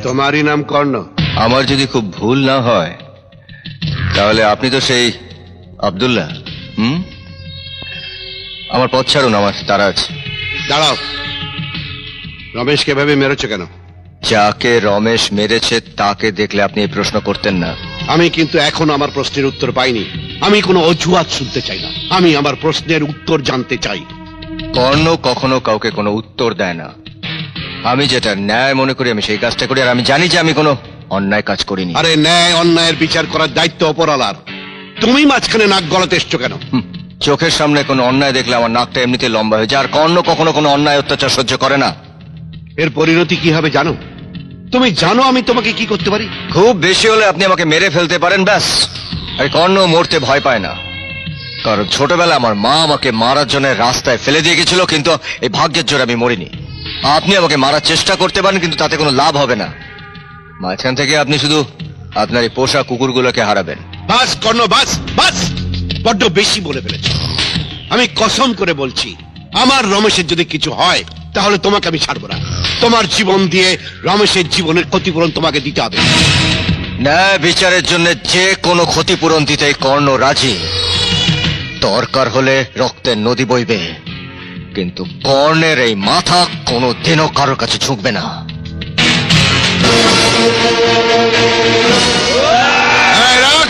তোমারই নাম কর্ণ? আমার যদি খুব ভুল না হয় তাহলে আপনি তো সেই আব্দুল্লাহ। আমার পথ ছাড়ুন, আমার তারা আছে। দাঁড়াও, রমেশকে ভেবে মেরেছ কেন? যাকে রমেশ মেরেছে তাকে দেখলে আপনি এই প্রশ্ন করতেন না। আমি কিন্তু এখন আমার প্রশ্নের উত্তর পাইনি। আমি কোনো অজুহাত শুনতে চাই না, আমি আমার প্রশ্নের উত্তর জানতে চাই। কর্ণ কখনো কাউকে কোনো উত্তর দেয় না। আমি যেটা ন্যায় মনে করি আমি সেই কাজটা করি, আর আমি জানি যে আমি কোনো অন্যায় কাজ করিনি। আরে ন্যায় অন্যায়ের বিচার করার দায়িত্ব অপরালার। তুমি মাঝখানে নাক গলাতে এসছো কেন? চোখের সামনে কোনো অন্যায় দেখলে আমার নাকটা এমনিতে লম্বা হয়ে যায়, আর কর্ণ কখনো কোনো অন্যায় অত্যাচার সহ্য করে না। এর পরিণতি কি হবে জানো? তুমি জানো আমি তোমাকে কি করতে পারি? খুব বেশি হলে আপনি আমাকে মেরে ফেলতে পারেন, ব্যাস। আর কর্ণ মরতে ভয় পায় না, কারণ ছোটবেলায় আমার মা আমাকে মারার জন্য রাস্তায় ফেলে দিয়ে গেছিল, কিন্তু এই ভাগ্যের জোরে আমি মরিনি। আপনি আমাকে মারার চেষ্টা করতে পারেন, কিন্তু তাতে কোনো লাভ হবে না। মাঝখান থেকে আপনি শুধু আপনার এই পোষা কুকুরগুলোকে হারাবেন। বাস কর্ণ, বাস বাস, বড্ড বেশি বলে ফেলেছ। আমি কসম করে বলছি, আমার রমেশের যদি কিছু হয় তাহলে তোমাকে আমি ছাড়বো না। তোমার জীবন দিয়ে রমেশের জীবনের ক্ষতিপূরণ তোমাকে দিতে হবে। ন্যায় বিচারের জন্য যে কোনো ক্ষতিপূরণ দিতে কর্ণ রাজি। দরকার হলে রক্তের নদী বইবে, কিন্তু কর্ণের এই মাথা কোনো দিনও কারোর কাছে ঝুঁকবে না। এই রাখ।